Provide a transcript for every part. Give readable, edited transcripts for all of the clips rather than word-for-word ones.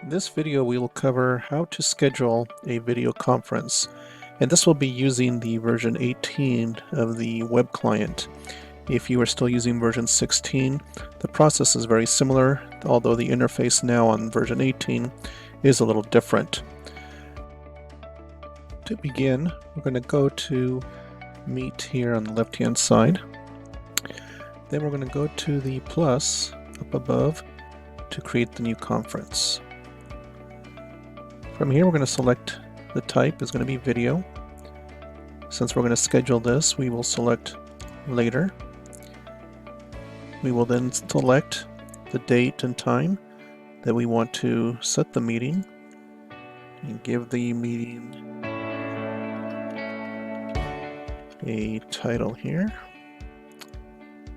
In this video, we will cover how to schedule a video conference, and this will be using the version 18 of the web client. If you are still using version 16, the process is very similar, although the interface now on version 18 is a little different. To begin, we're going to go to Meet here on the left-hand side. Then we're going to go to the plus up above to create the new conference. From here, we're going to select the type is going to be video. Since we're going to schedule this, we will select later. We will then select the date and time that we want to set the meeting and give the meeting a title here.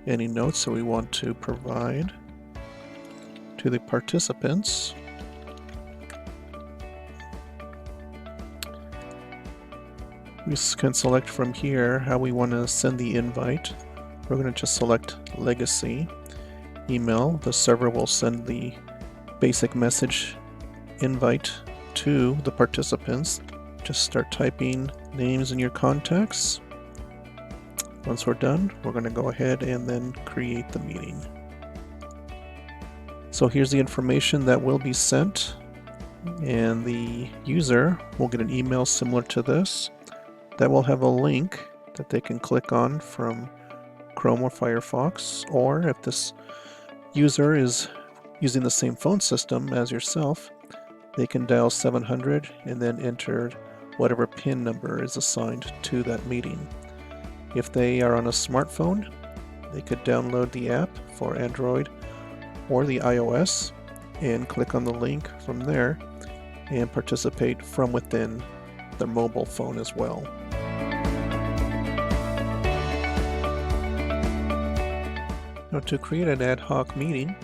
Any notes that we want to provide to the participants. We can select from here how we want to send the invite. We're going to just select legacy email. The server will send the basic message invite to the participants. Just start typing names in your contacts. Once we're done, we're going to go ahead and then create the meeting. So here's the information that will be sent, and the user will get an email similar to this that will have a link that they can click on from Chrome or Firefox, or if this user is using the same phone system as yourself, they can dial 700 and then enter whatever PIN number is assigned to that meeting. If they are on a smartphone, they could download the app for Android or the iOS and click on the link from there and participate from within their mobile phone as well. Now, to create an ad hoc meeting,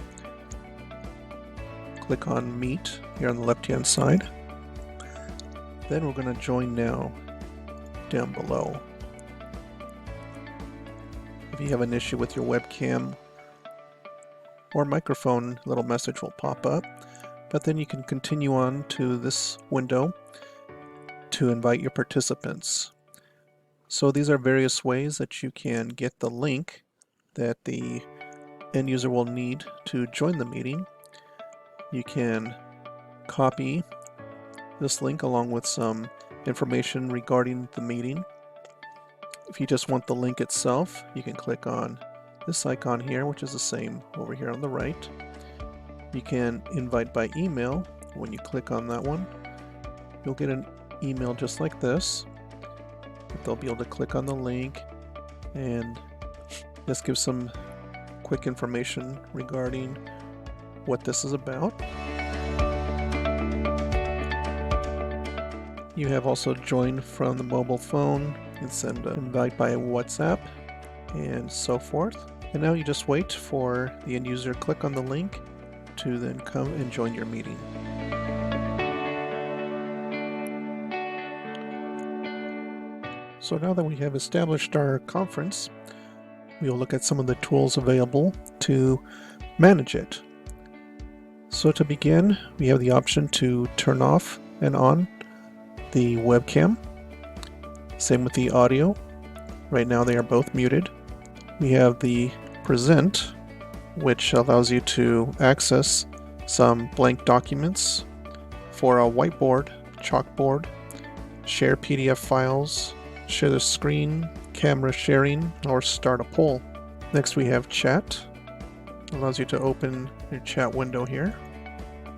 click on Meet here on the left-hand side. Then we're going to join now down below. If you have an issue with your webcam or microphone, a little message will pop up, but then you can continue on to this window to invite your participants. So these are various ways that you can get the link that the end user will need to join the meeting. You can copy this link along with some information regarding the meeting. If you just want the link itself, you can click on this icon here, which is the same over here on the right. You can invite by email. When you click on that one, you'll get an email just like this. They'll be able to click on the link, and this gives some quick information regarding what this is about. You have also joined from the mobile phone and send an invite by WhatsApp and so forth. And now you just wait for the end user to click on the link to then come and join your meeting. So now that we have established our conference, we will look at some of the tools available to manage it. So to begin, we have the option to turn off and on the webcam. Same with the audio. Right now they are both muted. We have the present, which allows you to access some blank documents for a whiteboard, chalkboard, share PDF files, share the screen, camera sharing, or start a poll. Next we have chat. Allows you to open your chat window here.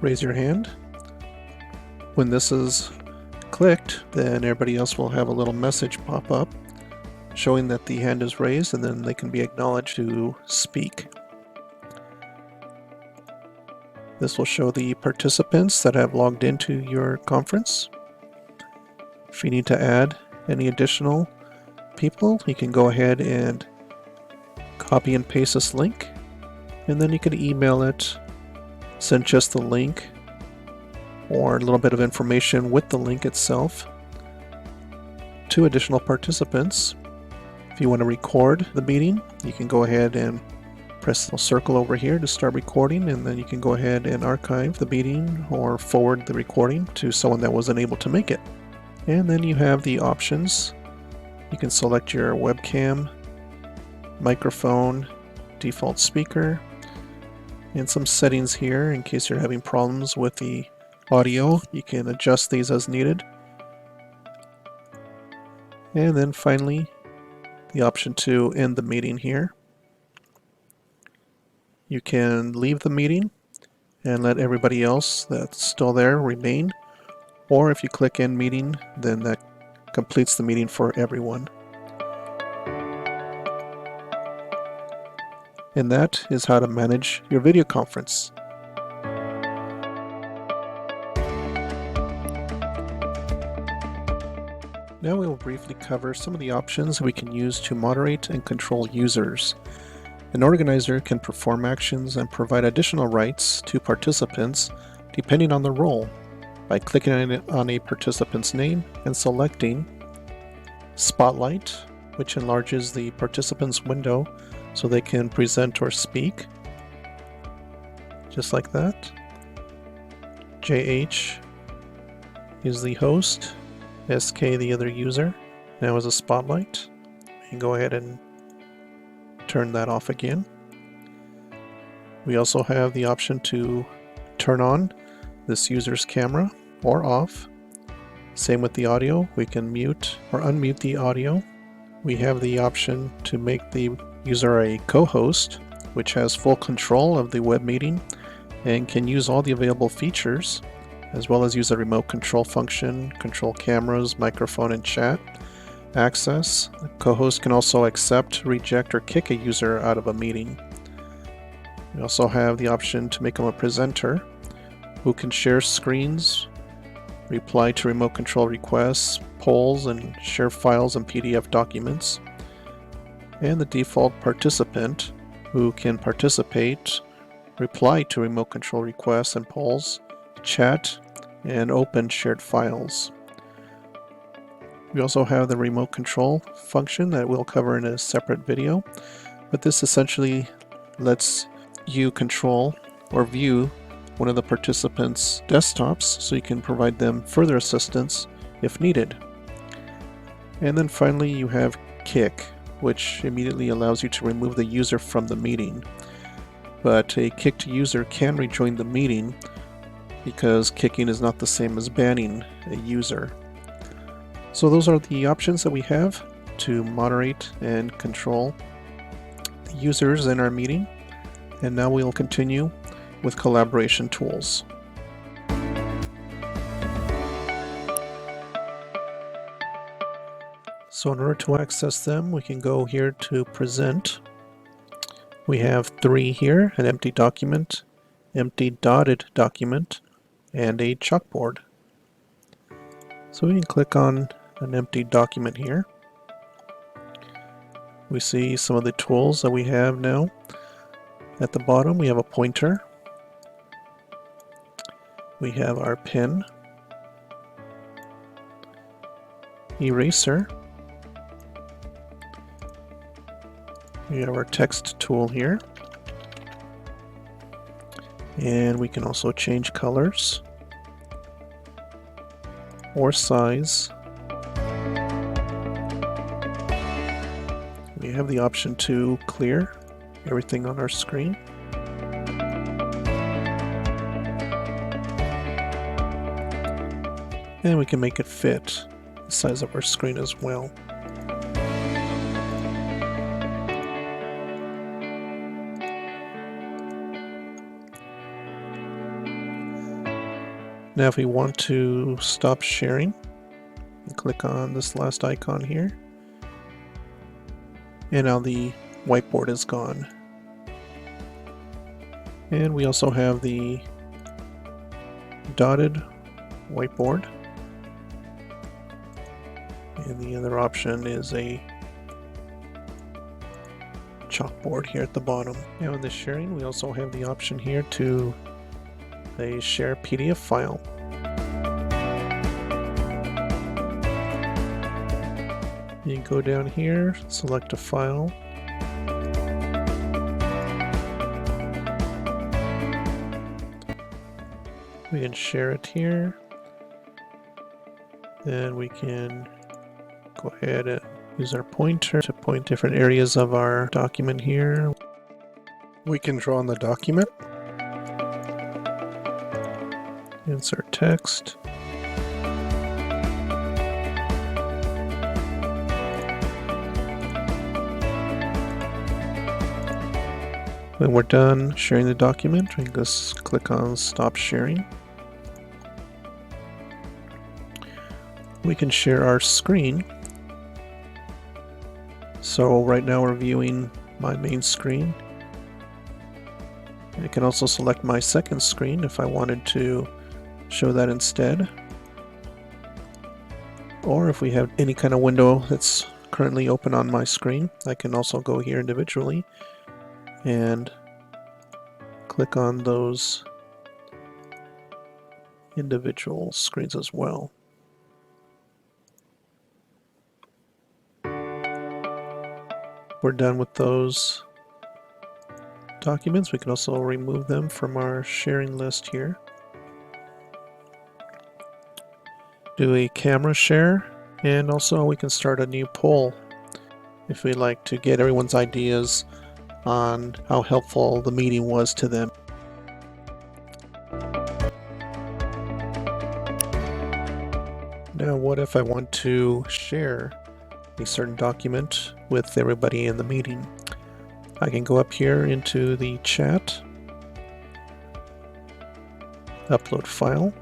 Raise your hand. When this is clicked, then everybody else will have a little message pop up showing that the hand is raised, and then they can be acknowledged to speak. This will show the participants that have logged into your conference. If you need to add any additional people, you can go ahead and copy and paste this link, and then you can email it, send just the link or a little bit of information with the link itself to additional participants. If you want to record the meeting, you can go ahead and Press the circle over here to start recording, and then you can go ahead and archive the meeting or forward the recording to someone that wasn't able to make it. And then you have the options. You can select your webcam, microphone, default speaker, and some settings here in case you're having problems with the audio. You can adjust these as needed. And then finally, the option to end the meeting here. You can leave the meeting and let everybody else that's still there remain, or if you click end meeting, then that completes the meeting for everyone. And that is how to manage your video conference. Now we will briefly cover some of the options we can use to moderate and control users. An organizer can perform actions and provide additional rights to participants depending on the role by clicking on a participant's name and selecting Spotlight, which enlarges the participant's window so they can present or speak, just like that. JH is the host, SK the other user. Now as a spotlight, you can go ahead and turn that off again. We also have the option to turn on this user's camera or off. Same with the audio. We can mute or unmute the audio. We have the option to make the user a co-host, which has full control of the web meeting and can use all the available features, as well as use a remote control function, control cameras, microphone, and chat access. The co-host can also accept, reject, or kick a user out of a meeting. We also have the option to make them a presenter who can share screens, reply to remote control requests, polls, and share files and PDF documents. And the default participant who can participate, reply to remote control requests and polls, chat, and open shared files. We also have the remote control function that we'll cover in a separate video, but this essentially lets you control or view one of the participants' desktops so you can provide them further assistance if needed. And then finally you have kick, which immediately allows you to remove the user from the meeting. But a kicked user can rejoin the meeting because kicking is not the same as banning a user. So those are the options that we have to moderate and control the users in our meeting. And now we'll continue with collaboration tools. So in order to access them, we can go here to present. We have three here: an empty document, empty dotted document, and a chalkboard. So we can click on an empty document here. We see some of the tools that we have now. At the bottom we have a pointer. We have our pen, eraser. We have our text tool here. And we can also change colors or size. We have the option to clear everything on our screen. And we can make it fit the size of our screen as well. Now if we want to stop sharing, we click on this last icon here. And now the whiteboard is gone. And we also have the dotted whiteboard. And the other option is a chalkboard here at the bottom. Now in the sharing, we also have the option here to share PDF file. You can go down here, select a file, We can share it here. Then we can go ahead and use our pointer to point different areas of our document here. We can draw on the document. Insert text. When we're done sharing the document, we can just click on Stop Sharing. We can share our screen. So right now we're viewing my main screen. I can also select my second screen if I wanted to show that instead. Or if we have any kind of window that's currently open on my screen, I can also go here individually and click on those individual screens as well. We're done with those documents. We can also remove them from our sharing list here. Do a camera share, and also we can start a new poll if we'd like to get everyone's ideas on how helpful the meeting was to them. Now what if I want to share a certain document with everybody in the meeting? I can go up here into the chat, upload file,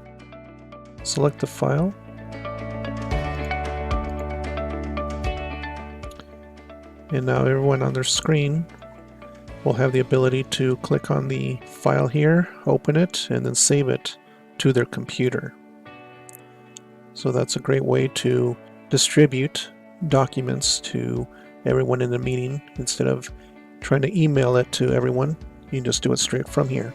select the file, and now everyone on their screen will have the ability to click on the file here, open it, and then save it to their computer. So that's a great way to distribute documents to everyone in the meeting. Instead of trying to email it to everyone, you can just do it straight from here.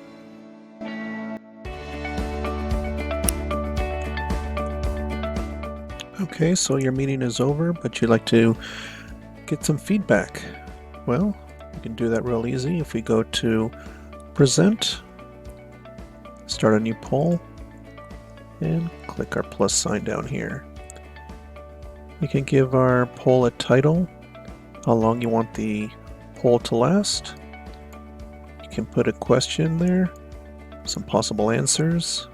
Okay, so your meeting is over, but you'd like to get some feedback. Well, you can do that real easy. If we go to Present, start a new poll, and click our plus sign down here. We can give our poll a title, how long you want the poll to last. You can put a question there, some possible answers,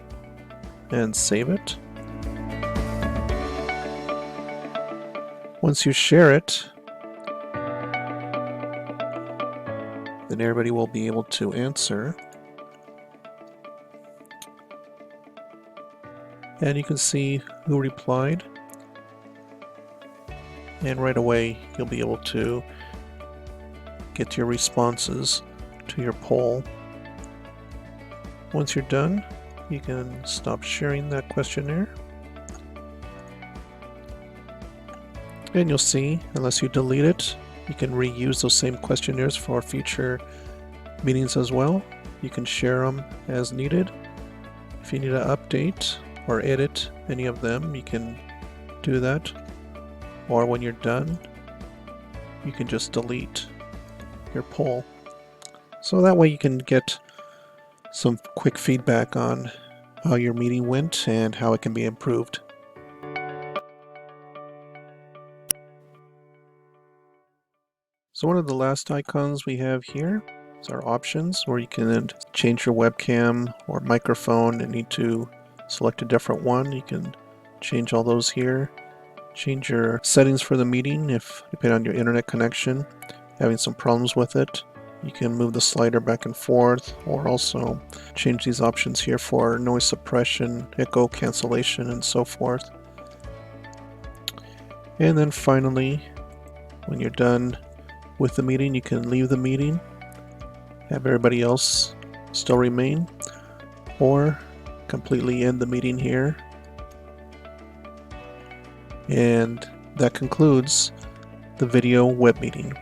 and save it. Once you share it, then everybody will be able to answer. And you can see who replied. And right away, you'll be able to get your responses to your poll. Once you're done, you can stop sharing that questionnaire. And you'll see, unless you delete it, you can reuse those same questionnaires for future meetings as well. You can share them as needed. If you need to update or edit any of them, you can do that. Or when you're done, you can just delete your poll. So that way you can get some quick feedback on how your meeting went and how it can be improved. So one of the last icons we have here is our options, where you can change your webcam or microphone and need to select a different one. You can change all those here. Change your settings for the meeting if, depending on your internet connection, having some problems with it. You can move the slider back and forth, or also change these options here for noise suppression, echo cancellation, and so forth. And then finally, when you're done with the meeting, you can leave the meeting, have everybody else still remain, or completely end the meeting here. And that concludes the video web meeting.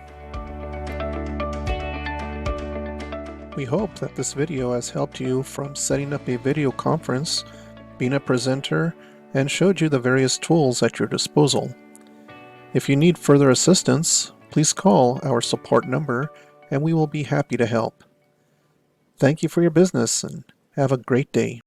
We hope that this video has helped you from setting up a video conference, being a presenter, and showed you the various tools at your disposal. If you need further assistance, please call our support number and we will be happy to help. Thank you for your business and have a great day.